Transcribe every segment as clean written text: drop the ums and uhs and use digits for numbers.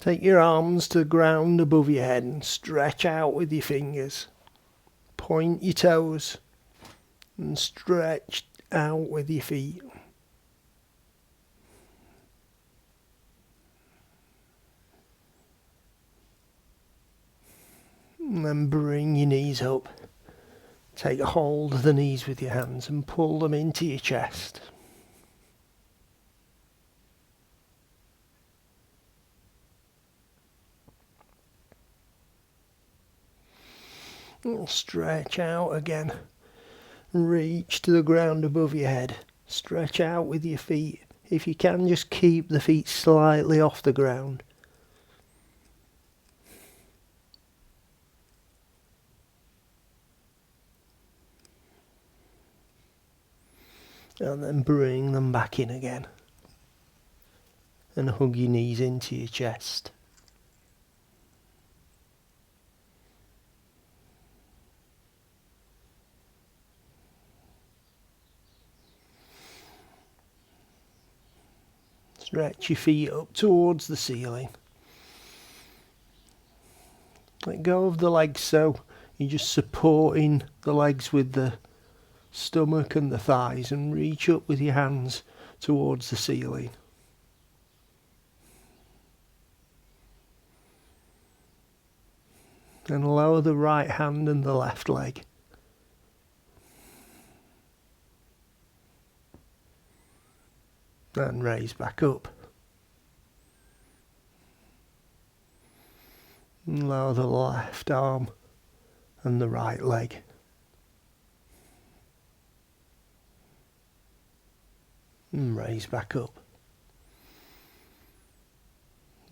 Take your arms to the ground above your head and stretch out with your fingers. Point your toes and stretch out with your feet. And then bring your knees up. Take a hold of the knees with your hands and pull them into your chest. And stretch out again. Reach to the ground above your head. Stretch out with your feet. If you can, just keep the feet slightly off the ground. And then bring them back in again. And hug your knees into your chest. Stretch your feet up towards the ceiling. Let go of the legs so you're just supporting the legs with the stomach and the thighs, and reach up with your hands towards the ceiling. And lower the right hand and the left leg. And raise back up. And lower the left arm and the right leg. And raise back up.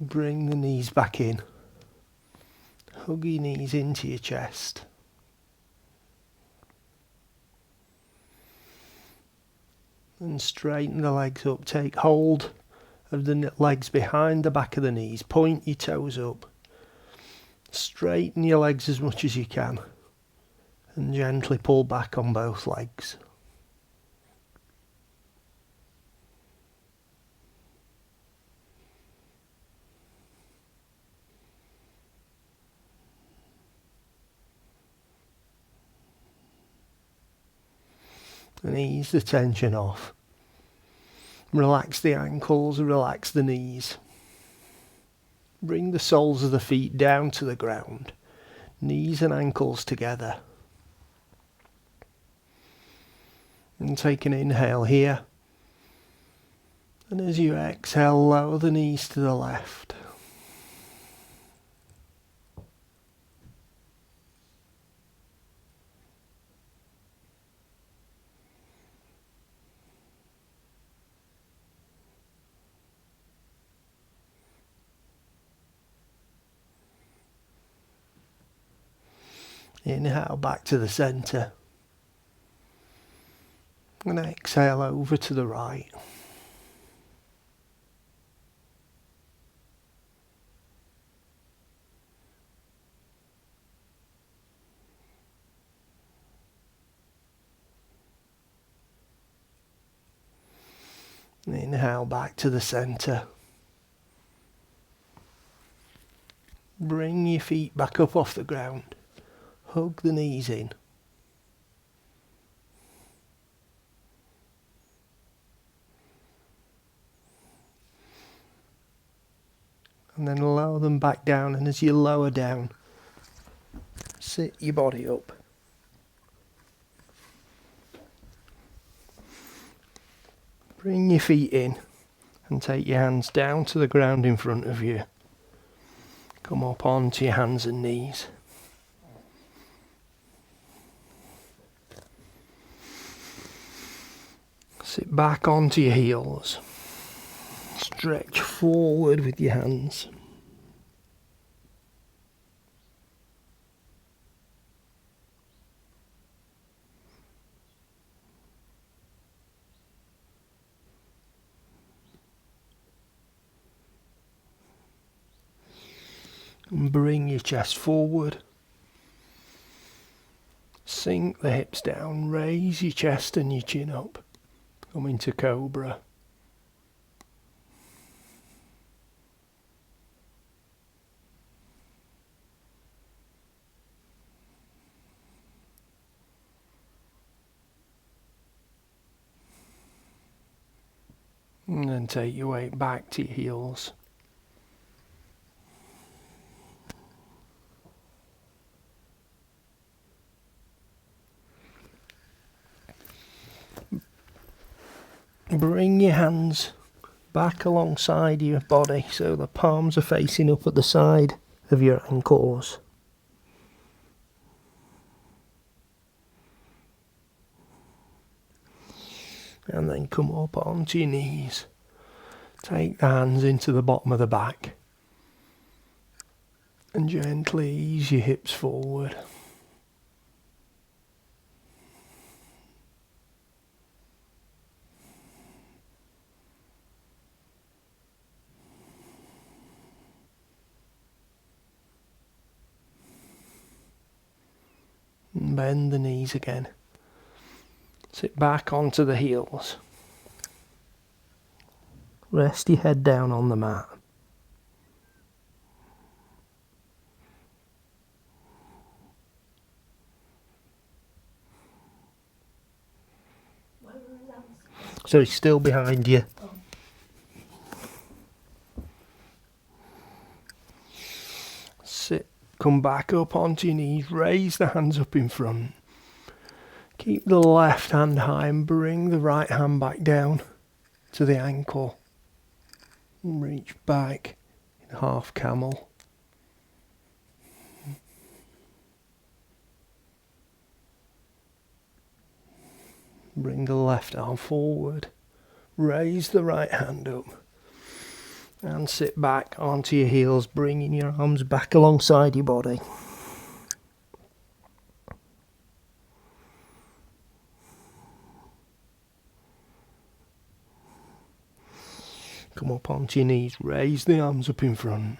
Bring the knees back in. Hug your knees into your chest. And straighten the legs up. Take hold of the legs behind the back of the knees. Point your toes up. Straighten your legs as much as you can. And gently pull back on both legs. And ease the tension off. Relax the ankles, relax the knees. Bring the soles of the feet down to the ground. Knees and ankles together. And take an inhale here. And as you exhale, lower the knees to the left. Inhale back to the centre. And exhale over to the right. Inhale back to the centre. Bring your feet back up off the ground. Hug the knees in. And then lower them back down, and as you lower down, sit your body up. Bring your feet in and take your hands down to the ground in front of you. Come up onto your hands and knees. Sit back onto your heels. Stretch forward with your hands. And bring your chest forward. Sink the hips down. Raise your chest and your chin up. Come into Cobra. And then take your weight back to your heels. Bring your hands back alongside your body so the palms are facing up at the side of your ankles. And then come up onto your knees. Take the hands into the bottom of the back. And gently ease your hips forward. And bend the knees again. Sit back onto the heels. Rest your head down on the mat. So he's still behind you. Sit, come back up onto your knees, raise the hands up in front. Keep the left hand high and bring the right hand back down to the ankle. And reach back in half camel. Bring the left arm forward. Raise the right hand up. And sit back onto your heels, bringing your arms back alongside your body. Come up onto your knees, raise the arms up in front.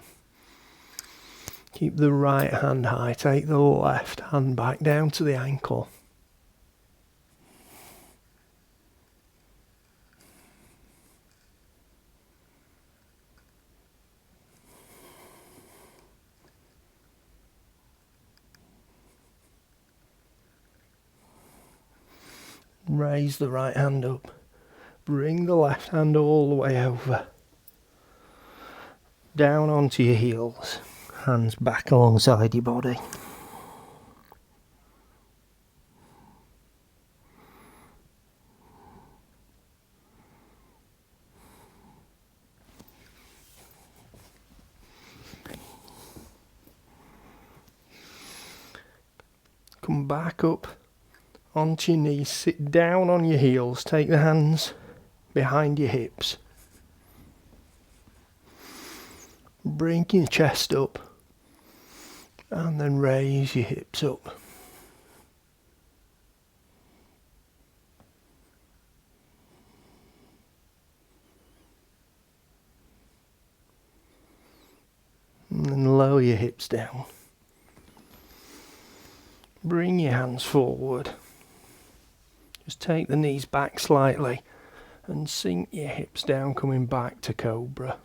Keep the right hand high, take the left hand back down to the ankle. Raise the right hand up. Bring the left hand all the way over. Down onto your heels. Hands back alongside your body. Come back up onto your knees, sit down on your heels, take the hands behind your hips. Bring your chest up and then raise your hips up. And then lower your hips down. Bring your hands forward. Just take the knees back slightly and sink your hips down, coming back to cobra.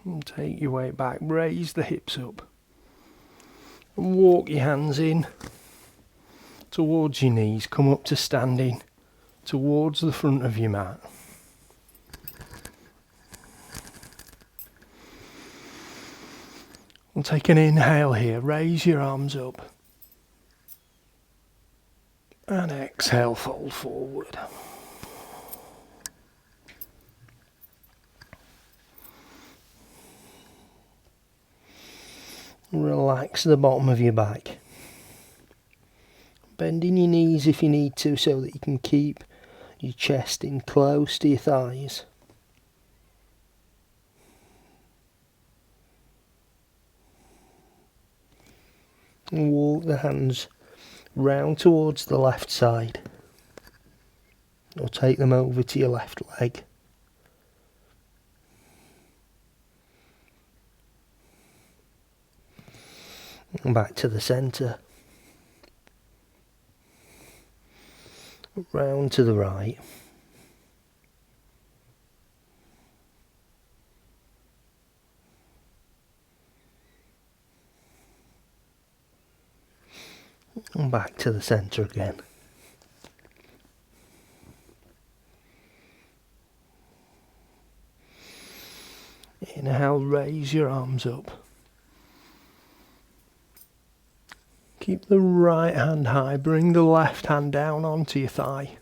And take your weight back, raise the hips up. And walk your hands in towards your knees, come up to standing towards the front of your mat. We'll take an inhale here, raise your arms up. And exhale, fold forward. Relax the bottom of your back. Bending your knees if you need to so that you can keep your chest in close to your thighs. And walk the hands round towards the left side. Or take them over to your left leg. And back to the centre. Round to the right. And back to the centre again. Inhale, raise your arms up. Keep the right hand high, bring the left hand down onto your thigh.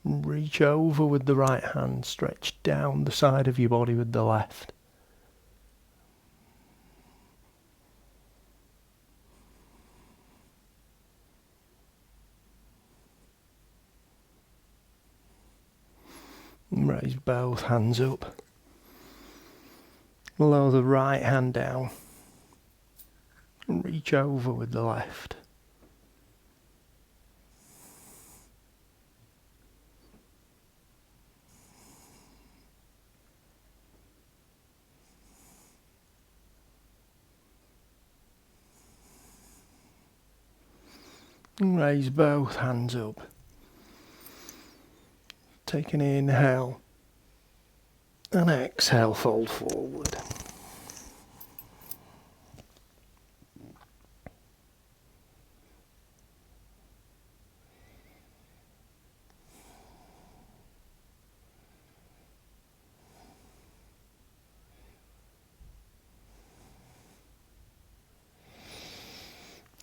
Reach over with the right hand, stretch down the side of your body with the left. Raise both hands up. Lower the right hand down. Reach over with the left. Raise both hands up. Take an inhale and exhale, fold forward.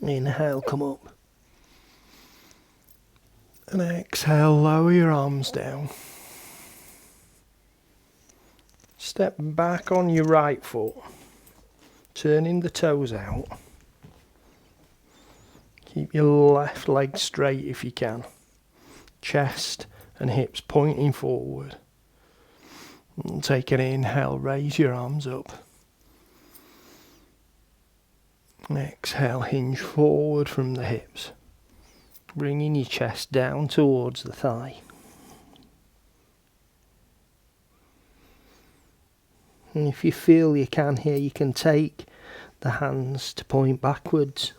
Inhale, come up. And exhale, lower your arms down. Step back on your right foot, turning the toes out. Keep your left leg straight if you can. Chest and hips pointing forward. And take an inhale, raise your arms up. And exhale, hinge forward from the hips. Bringing your chest down towards the thigh. And if you feel you can here, you can take the hands to point backwards.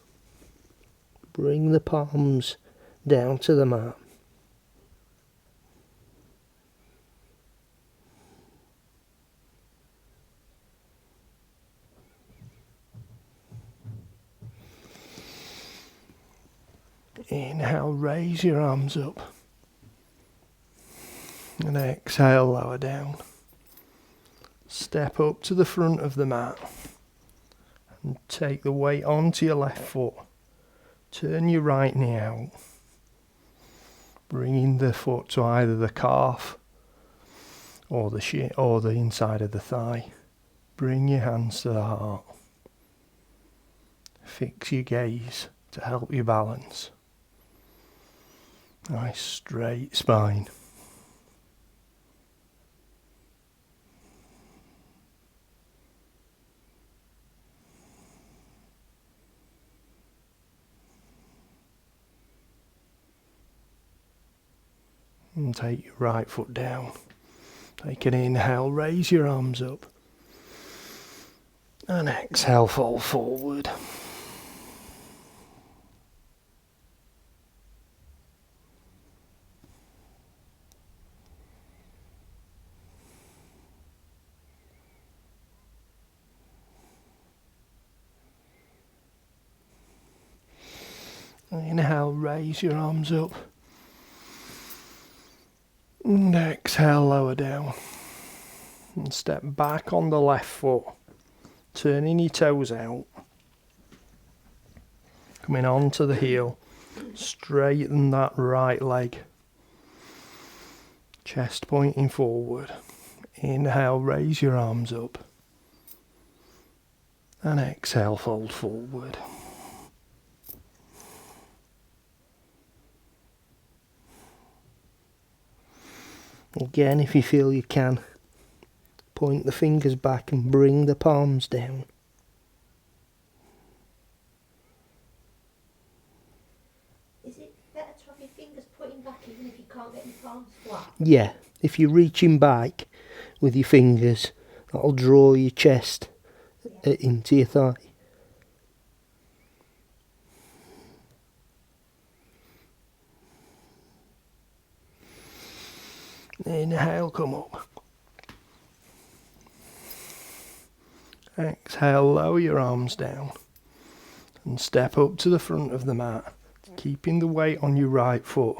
Bring the palms down to the mat. Inhale, raise your arms up. And exhale, lower down. Step up to the front of the mat. And take the weight onto your left foot. Turn your right knee out. Bringing the foot to either the calf or the shin or the inside of the thigh. Bring your hands to the heart. Fix your gaze to help you balance. Nice straight spine. And take your right foot down. Take an inhale, raise your arms up. And exhale, fall forward. Inhale, raise your arms up. And exhale, lower down. And step back on the left foot. Turning your toes out. Coming onto the heel. Straighten that right leg. Chest pointing forward. Inhale, raise your arms up. And exhale, fold forward. Again, if you feel you can, point the fingers back and bring the palms down. Is it better to have your fingers pointing back even if you can't get your palms flat? Yeah, if you're reaching back with your fingers, that'll draw your chest into your thigh. Inhale, come up. Exhale, lower your arms down. And step up to the front of the mat. keeping the weight on your right foot.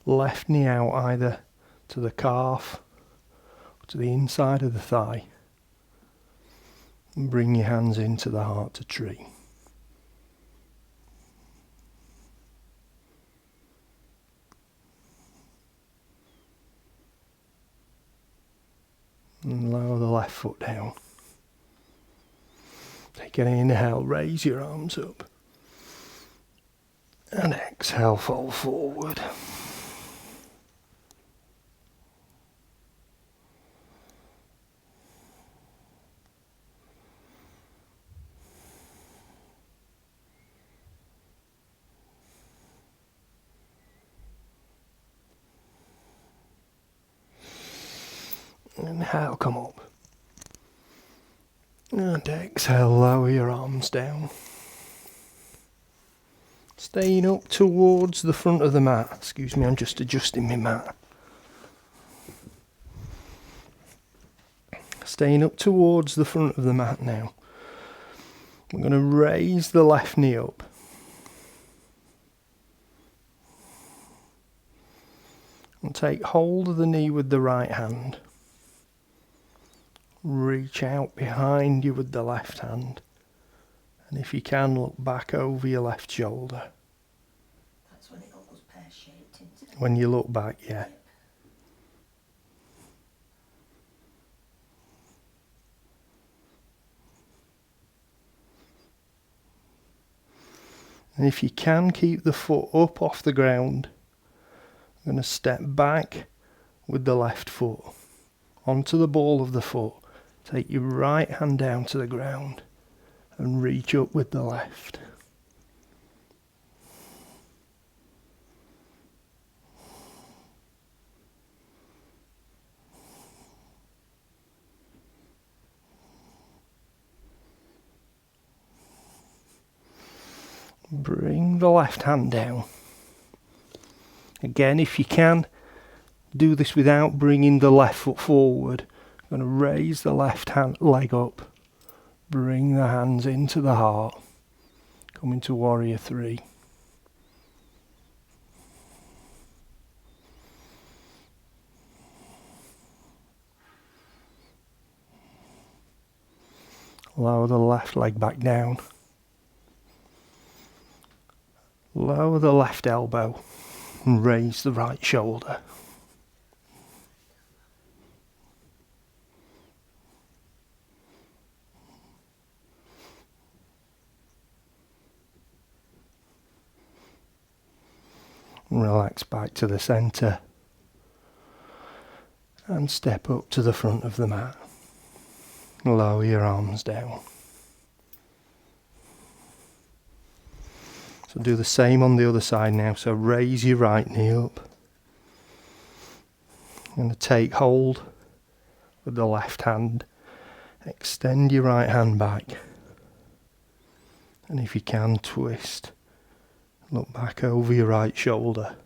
Left knee out either to the calf or to the inside of the thigh. And bring your hands into the heart to tree. And lower the left foot down. Take an inhale, raise your arms up. And exhale, fall forward. Inhale, come up. And exhale, lower your arms down. Staying up towards the front of the mat. Excuse me, I'm just adjusting my mat. Staying up towards the front of the mat now. We're going to raise the left knee up. And take hold of the knee with the right hand. Reach out behind you with the left hand. And if you can, look back over your left shoulder. That's when it all goes pear-shaped, isn't it? When you look back, yeah. Yep. And if you can, keep the foot up off the ground. I'm going to step back with the left foot onto the ball of the foot. Take your right hand down to the ground and reach up with the left. Bring the left hand down. Again, if you can, do this without bringing the left foot forward. I'm going to raise the left hand leg up. Bring the hands into the heart. Come into warrior 3. Lower the left leg back down. Lower the left elbow and raise the right shoulder. Relax back to the centre and step up to the front of the mat. Lower your arms down. So do the same on the other side now. So raise your right knee up. You're going to take hold with the left hand. Extend your right hand back. And if you can, twist. Look back over your right shoulder.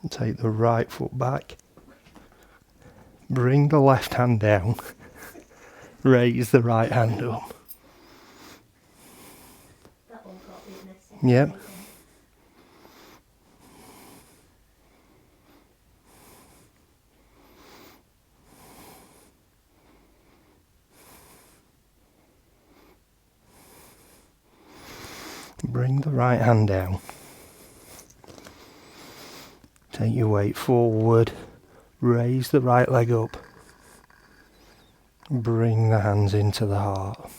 And take the right foot back. Bring the left hand down. Raise the right hand up. That all got a bit messy. Yep. Bring the right hand down. Take your weight forward. Raise the right leg up. Bring the hands into the heart.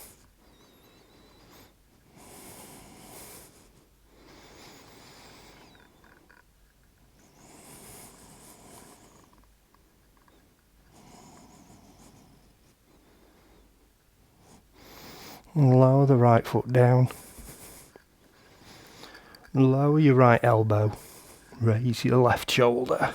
And lower the right foot down. Lower your right elbow. Raise your left shoulder.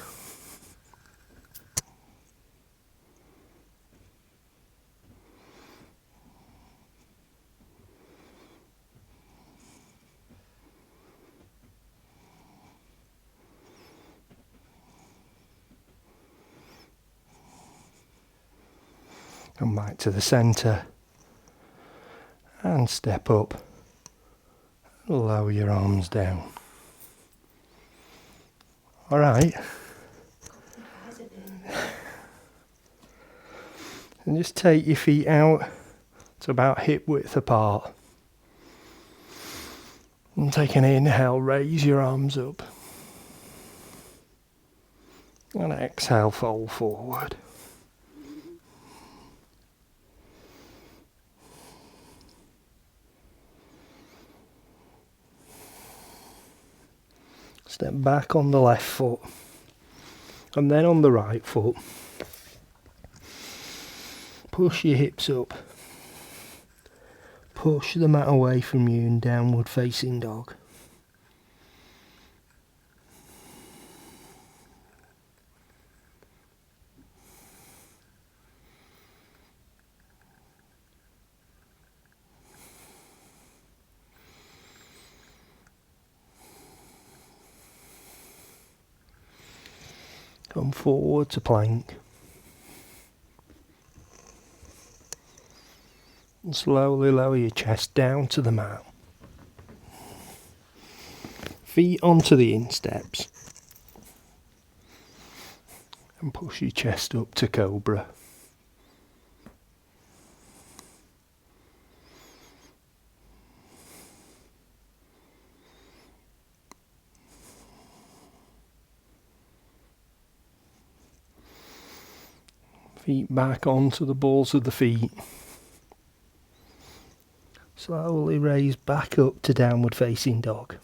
Come back to the centre and step up. Lower your arms down. Alright. And just take your feet out to about hip width apart. And take an inhale, raise your arms up. And exhale, fold forward. Step back on the left foot. And then on the right foot. Push your hips up. Push the mat away from you in downward facing dog. Come forward to plank. And slowly lower your chest down to the mat. Feet onto the insteps. And push your chest up to cobra. Feet back onto the balls of the feet. Slowly raise back up to downward facing dog.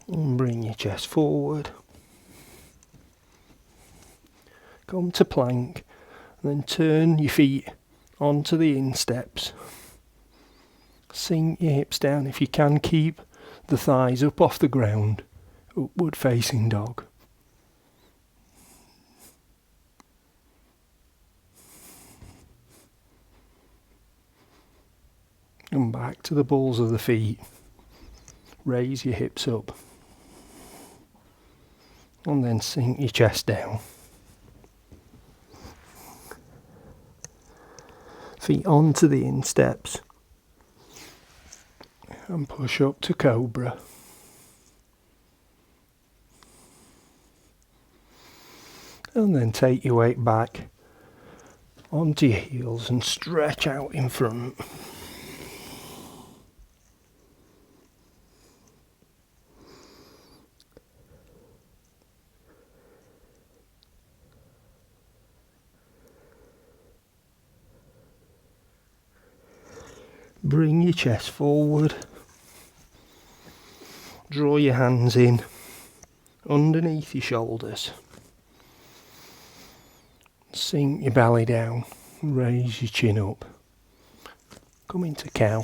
And bring your chest forward. Come to plank, and then turn your feet onto the insteps. Sink your hips down. If you can, keep the thighs up off the ground. Upward facing dog. And back to the balls of the feet. Raise your hips up. And then sink your chest down. Feet onto the insteps. And push up to cobra. And then take your weight back onto your heels and stretch out in front. Bring your chest forward. Draw your hands in underneath your shoulders. Sink your belly down. Raise your chin up. Come into cow.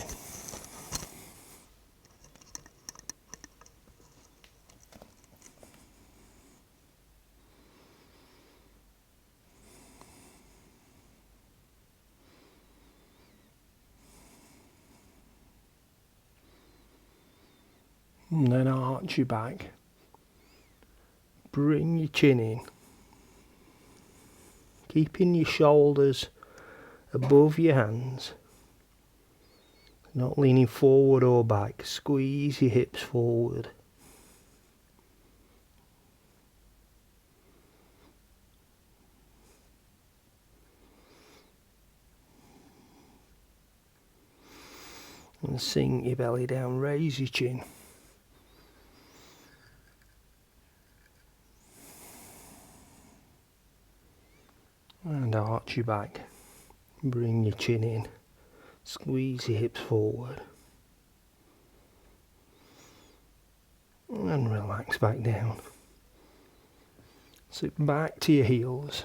And then arch your back. Bring your chin in. Keeping your shoulders above your hands. Not leaning forward or back. Squeeze your hips forward. And sink your belly down. Raise your chin. And arch your back. Bring your chin in. Squeeze your hips forward. And relax back down. Sit back to your heels.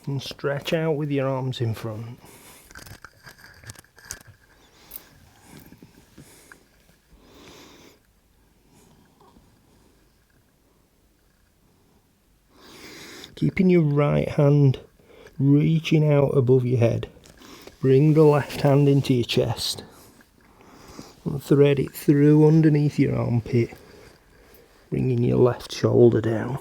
And stretch out with your arms in front. Keeping your right hand reaching out above your head. Bring the left hand into your chest and thread it through underneath your armpit, bringing your left shoulder down.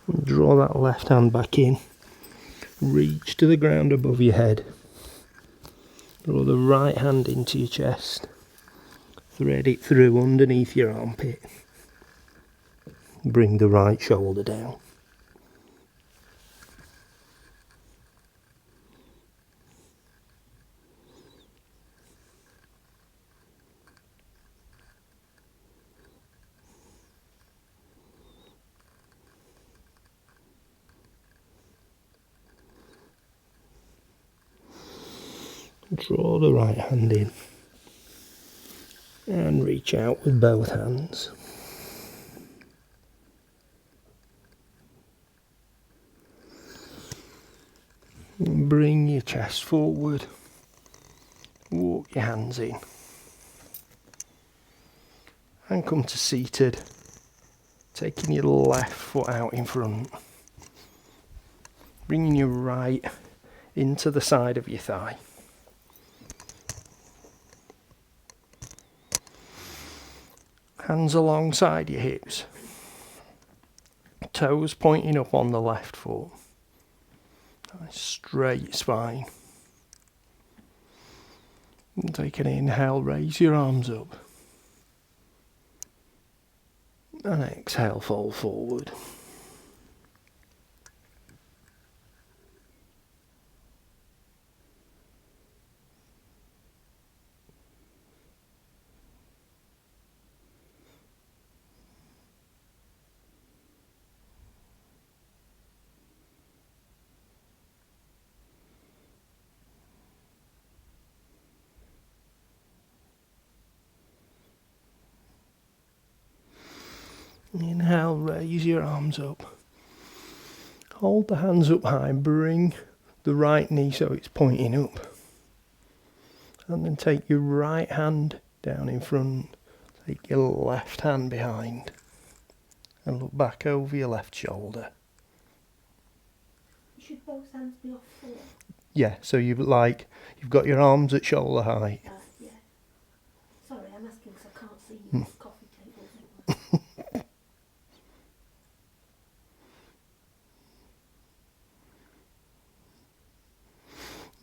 And draw that left hand back in. Reach to the ground above your head. Draw the right hand into your chest. Thread it through underneath your armpit. Bring the right shoulder down. Draw the right hand in and reach out with both hands. And bring your chest forward. Walk your hands in. And come to seated. Taking your left foot out in front. Bringing your right into the side of your thigh. Hands alongside your hips. Toes pointing up on the left foot. Nice straight spine. And take an inhale, raise your arms up. And exhale, fold forward. Inhale, raise your arms up. Hold the hands up high, bring the right knee so it's pointing up. And then take your right hand down in front, take your left hand behind, and look back over your left shoulder. Should both hands be off the floor? Yeah, so you've got your arms at shoulder height. Yeah. Sorry, I'm asking because I can't see you. Coffee table.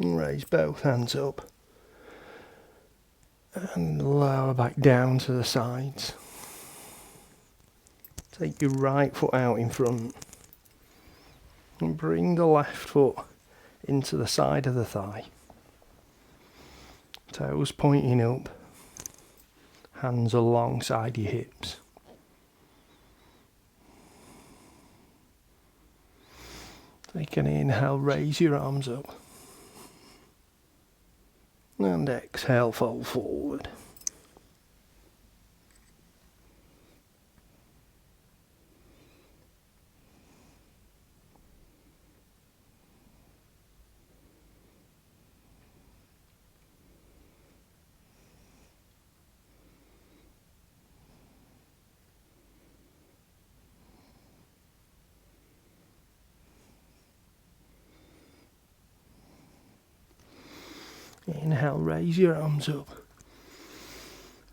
And raise both hands up. And lower back down to the sides. Take your right foot out in front. And bring the left foot into the side of the thigh. Toes pointing up. Hands alongside your hips. Take an inhale, raise your arms up. And exhale, fold forward. Inhale, raise your arms up.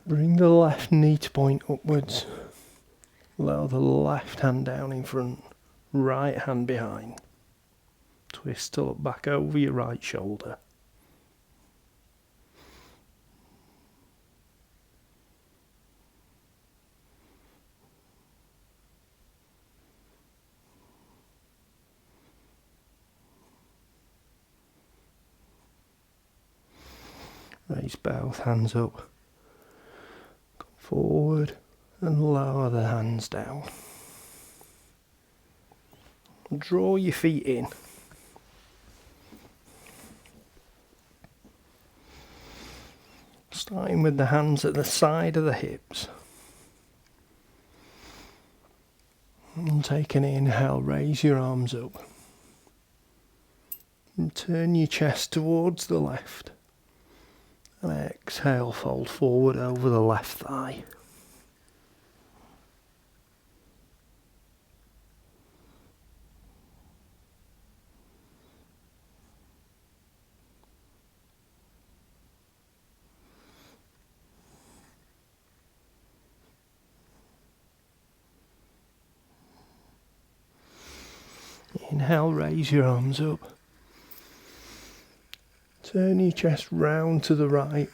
Bring the left knee to point upwards. Lower the left hand down in front, right hand behind. Twist to look back over your right shoulder. Raise both hands up. Come forward and lower the hands down. Draw your feet in. Starting with the hands at the side of the hips. And take an inhale, raise your arms up. And turn your chest towards the left. And exhale, fold forward over the left thigh. Inhale, raise your arms up. Turn your chest round to the right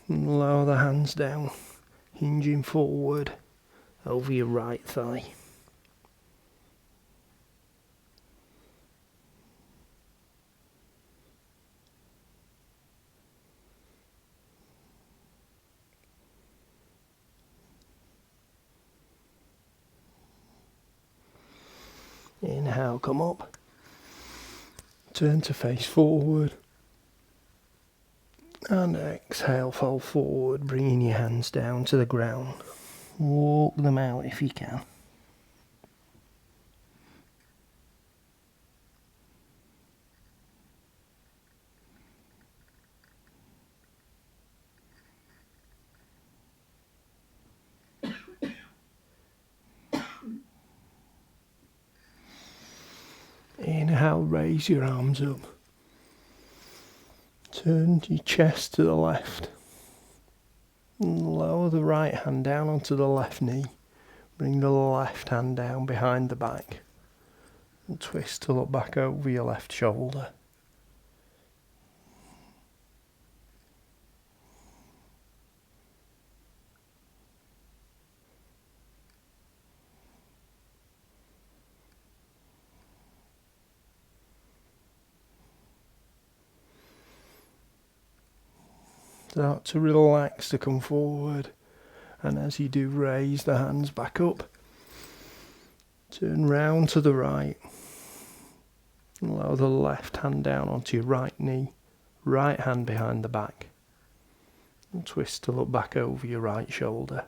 and lower the hands down, hinging forward over your right thigh. Inhale, come up. Turn to face forward. And exhale, fold forward, bringing your hands down to the ground. Walk them out if you can. Inhale, raise your arms up. Turn your chest to the left. And lower the right hand down onto the left knee. Bring the left hand down behind the back. And twist to look back over your left shoulder. Start to relax to come forward, and as you do, raise the hands back up. Turn round to the right. And lower the left hand down onto your right knee, right hand behind the back. And twist to look back over your right shoulder.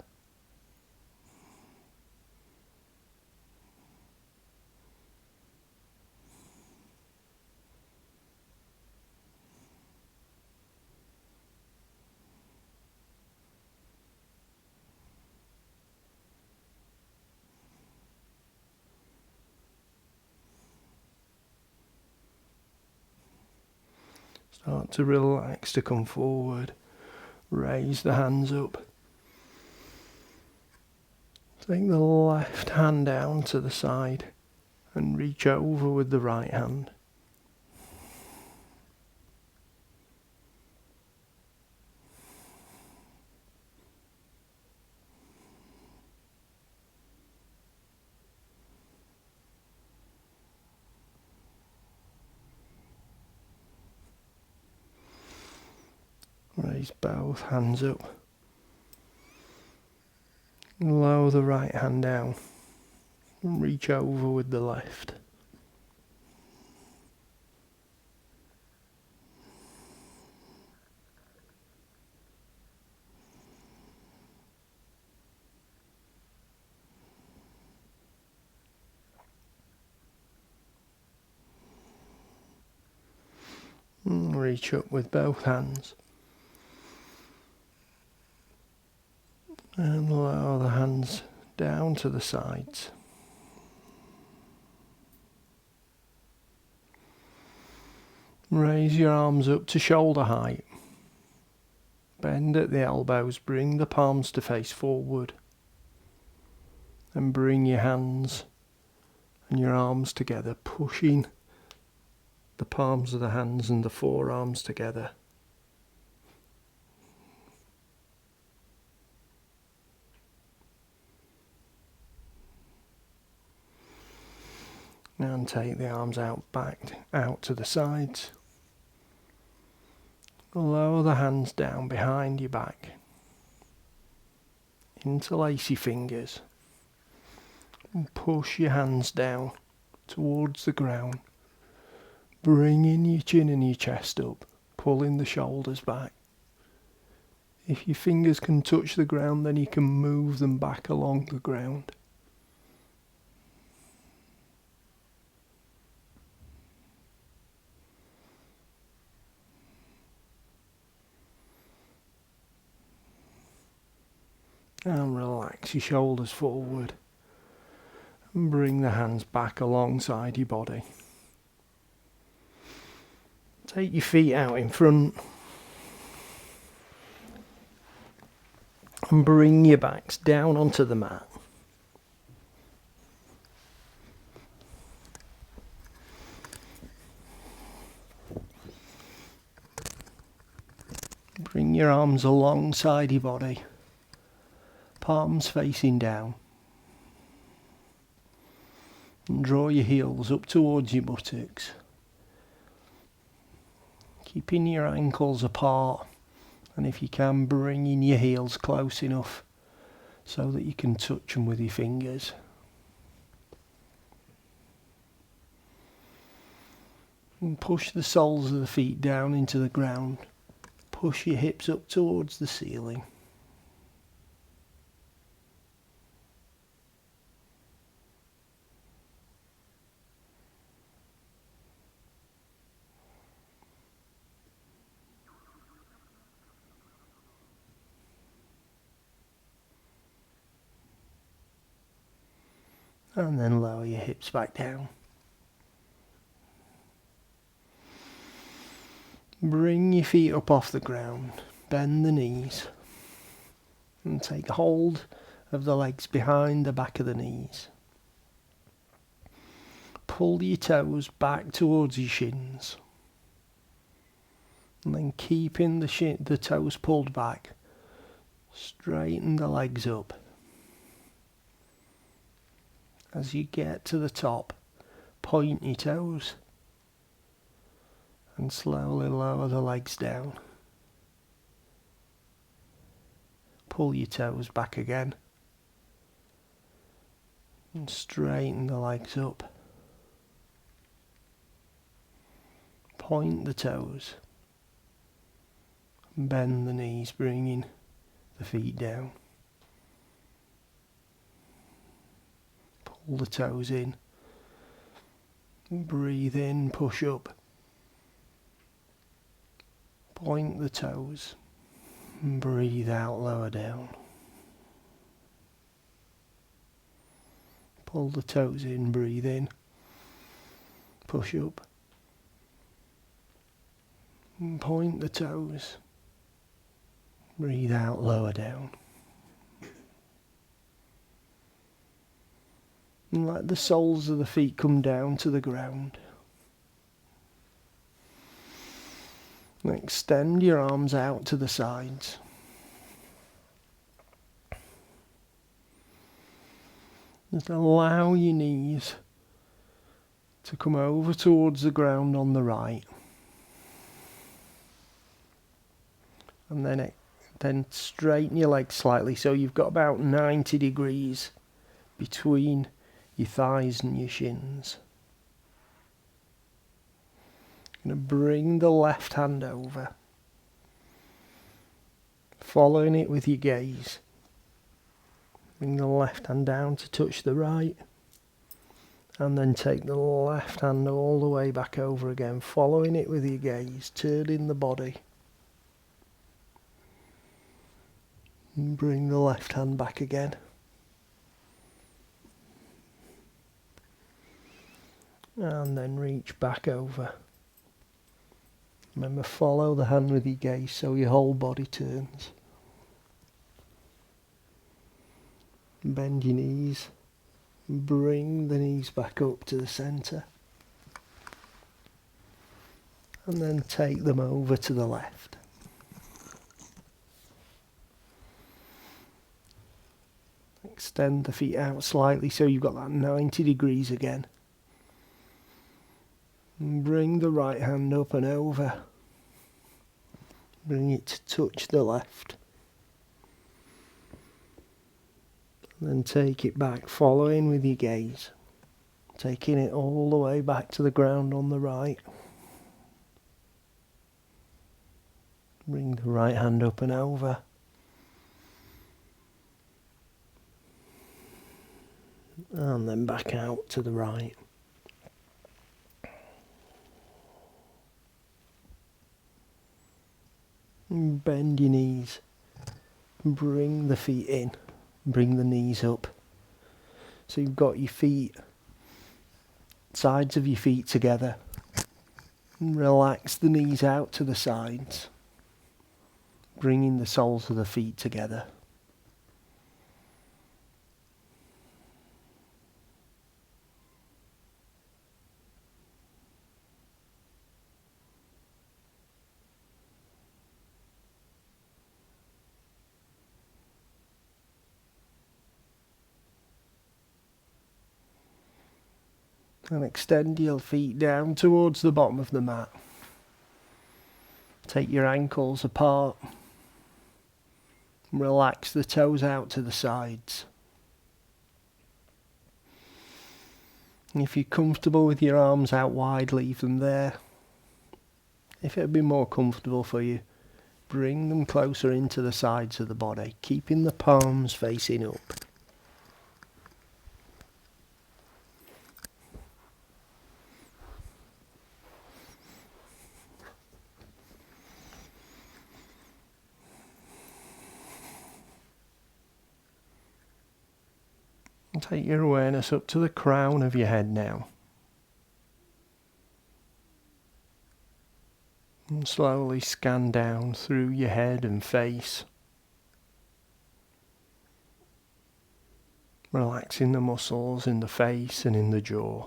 Start to relax to come forward. Raise the hands up. Take the left hand down to the side and reach over with the right hand. Raise both hands up. Lower the right hand down and reach over with the left. And reach up with both hands. And allow the hands down to the sides. Raise your arms up to shoulder height. Bend at the elbows, bring the palms to face forward. And bring your hands and your arms together, pushing the palms of the hands and the forearms together. And take the arms out to the sides. Lower the hands down behind your back. Interlace your fingers. And push your hands down towards the ground. Bringing your chin and your chest up. Pulling the shoulders back. If your fingers can touch the ground, then you can move them back along the ground. And relax your shoulders forward. And bring the hands back alongside your body. Take your feet out in front. And bring your backs down onto the mat. Bring your arms alongside your body. Palms facing down. And draw your heels up towards your buttocks. Keeping your ankles apart. And if you can, bringing your heels close enough so that you can touch them with your fingers. And push the soles of the feet down into the ground. Push your hips up towards the ceiling. And then lower your hips back down. Bring your feet up off the ground. Bend the knees. And take hold of the legs behind the back of the knees. Pull your toes back towards your shins. And then keeping the toes pulled back, straighten the legs up. As you get to the top, point your toes and slowly lower the legs down. Pull your toes back again and straighten the legs up. Point the toes and bend the knees, bringing the feet down. Pull the toes in. Breathe in, push up. Point the toes. And breathe out, lower down. Pull the toes in, breathe in. Push up. And point the toes. Breathe out, lower down. And let the soles of the feet come down to the ground. And extend your arms out to the sides. Just allow your knees to come over towards the ground on the right. And then straighten your legs slightly so you've got about 90 degrees between your thighs and your shins. Going to bring the left hand over, following it with your gaze. Bring the left hand down to touch the right, and then take the left hand all the way back over again, following it with your gaze, turning the body. And bring the left hand back again. And then reach back over. Remember, follow the hand with your gaze so your whole body turns. Bend your knees. Bring the knees back up to the centre. And then take them over to the left. Extend the feet out slightly so you've got that 90 degrees again. And bring the right hand up and over. Bring it to touch the left. And then take it back, following with your gaze. Taking it all the way back to the ground on the right. Bring the right hand up and over. And then back out to the right. Bend your knees. Bring the feet in. Bring the knees up. So you've got your feet, sides of your feet together. And relax the knees out to the sides, bringing the soles of the feet together. And extend your feet down towards the bottom of the mat. Take your ankles apart. Relax the toes out to the sides. And if you're comfortable with your arms out wide, leave them there. If it would be more comfortable for you, bring them closer into the sides of the body, keeping the palms facing up. And take your awareness up to the crown of your head now. And slowly scan down through your head and face. Relaxing the muscles in the face and in the jaw.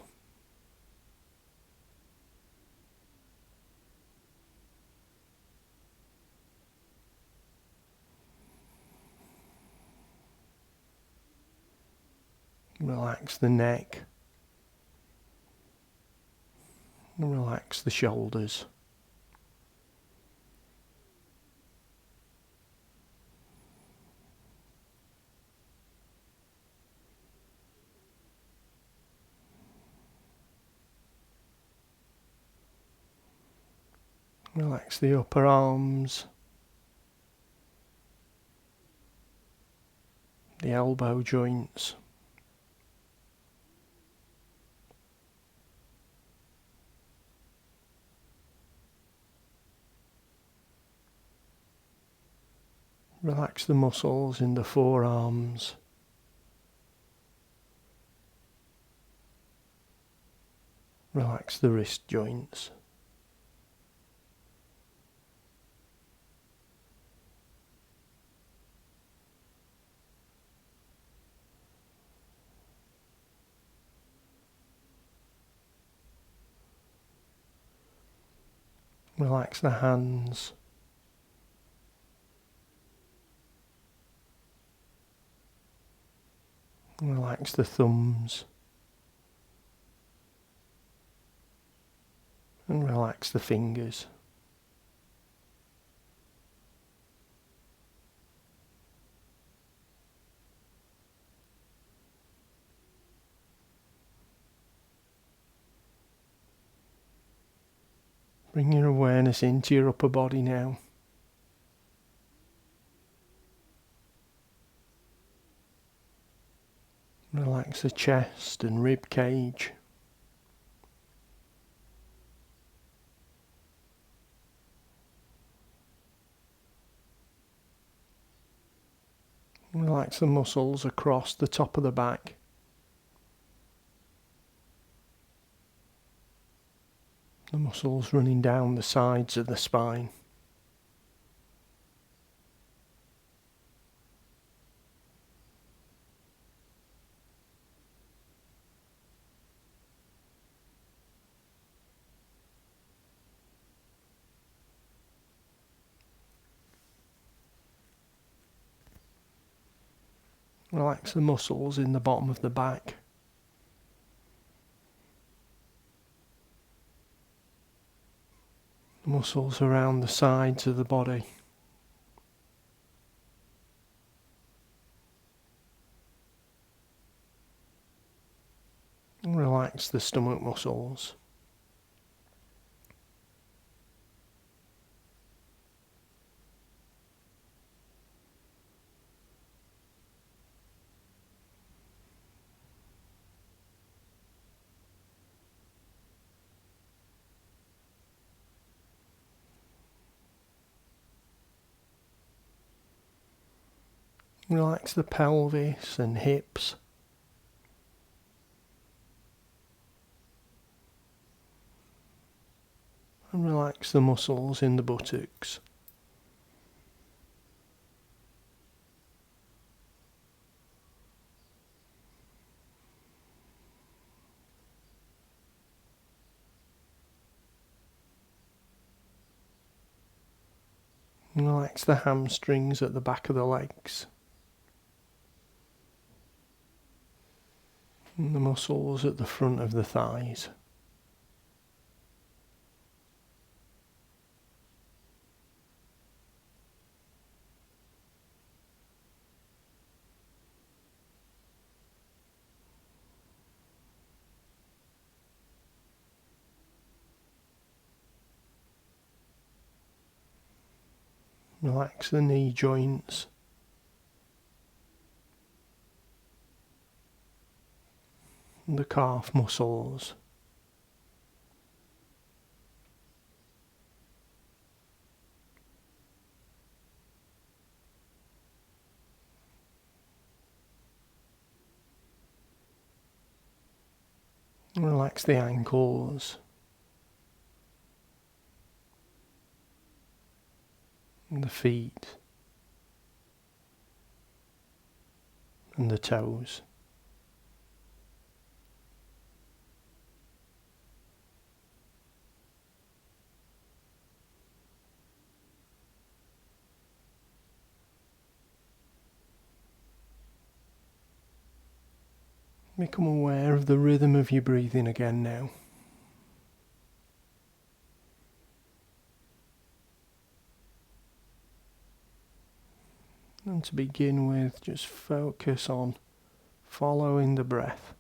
Relax the neck. And relax the shoulders. Relax the upper arms, the elbow joints. Relax the muscles in the forearms. Relax the wrist joints. Relax the hands. Relax the thumbs. And relax the fingers. Bring your awareness into your upper body now. Relax the chest and rib cage. Relax the muscles across the top of the back. The muscles running down the sides of the spine. Relax the muscles in the bottom of the back. The muscles around the sides of the body. And relax the stomach muscles. Relax the pelvis and hips. And relax the muscles in the buttocks. And relax the hamstrings at the back of the legs. And the muscles at the front of the thighs. Relax the knee joints. And the calf muscles. And relax the ankles. And the feet. And the toes. Become aware of the rhythm of your breathing again now. And to begin with, just focus on following the breath.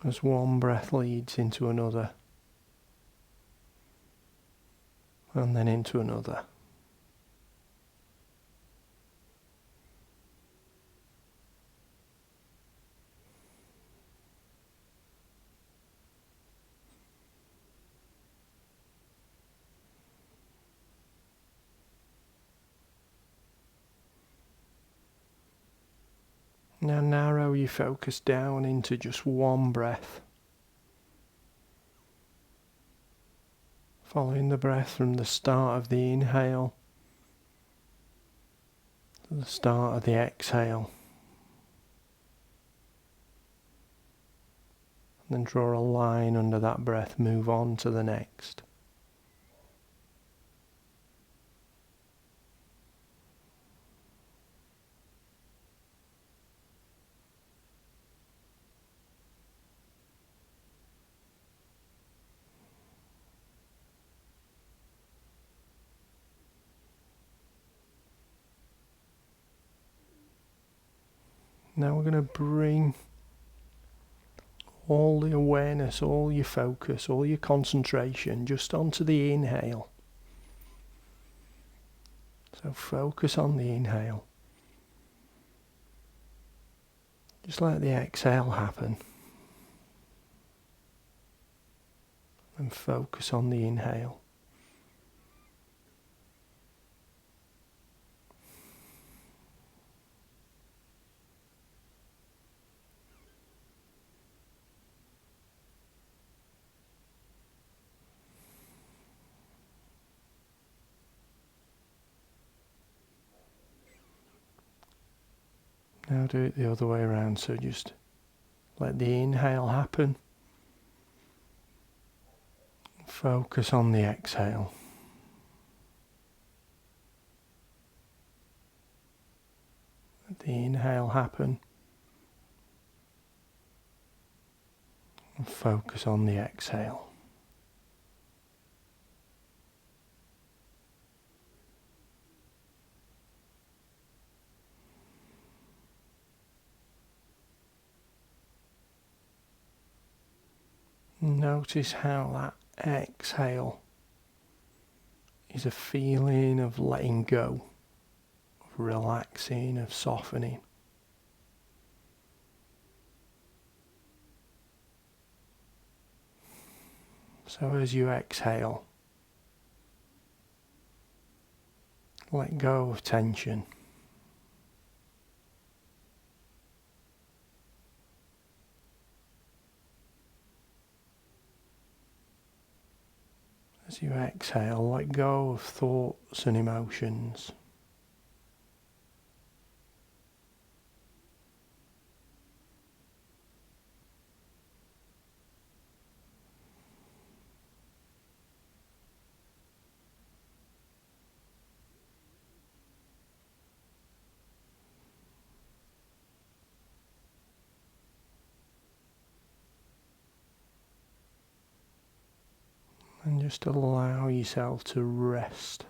As one breath leads into another. And then into another. Now narrow your focus down into just one breath. Following the breath from the start of the inhale to the start of the exhale. And then draw a line under that breath, move on to the next. Now we're going to bring all the awareness, all your focus, all your concentration just onto the inhale. So focus on the inhale. Just let the exhale happen. And focus on the inhale. Now do it the other way around, so just let the inhale happen. Focus on the exhale. Let the inhale happen. And focus on the exhale. Notice how that exhale is a feeling of letting go, of relaxing, of softening. So as you exhale, Let go of tension. As you exhale, let go of thoughts and emotions. And just allow yourself to rest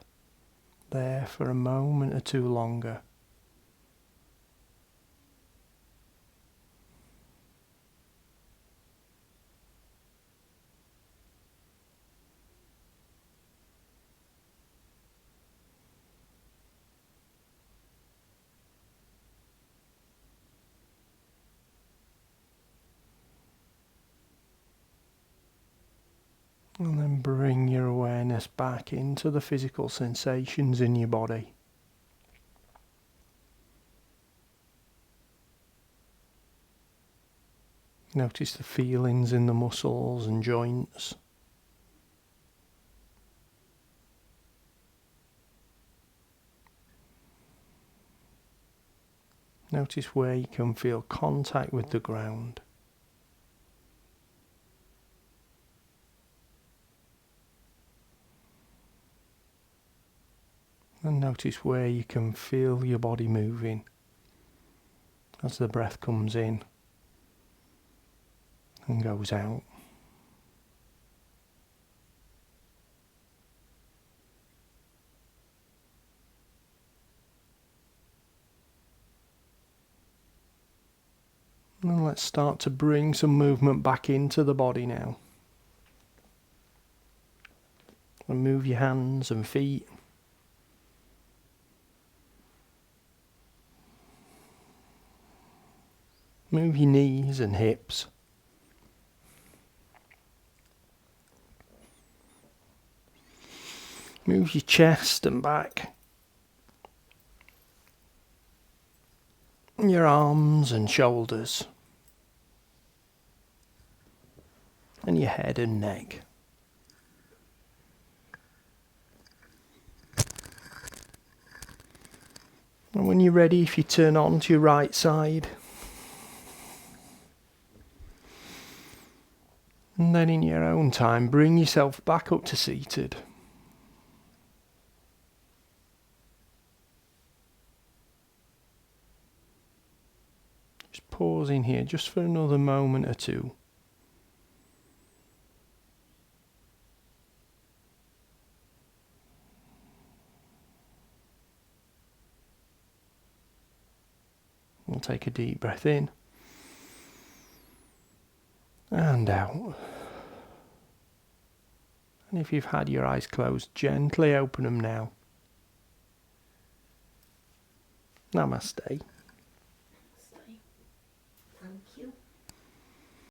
there for a moment or two longer. And then bring your awareness back into the physical sensations in your body. Notice the feelings in the muscles and joints. Notice where you can feel contact with the ground. And notice where you can feel your body moving as the breath comes in and goes out. And let's start to bring some movement back into the body now. And move your hands and feet. Move your knees and hips. Move your chest and back. Your arms and shoulders. And your head and neck. And when you're ready, if you turn on to your right side, and then in your own time, bring yourself back up to seated. Just pause in here just for another moment or two. We'll take a deep breath in and out. And if you've had your eyes closed, gently open them now. Namaste.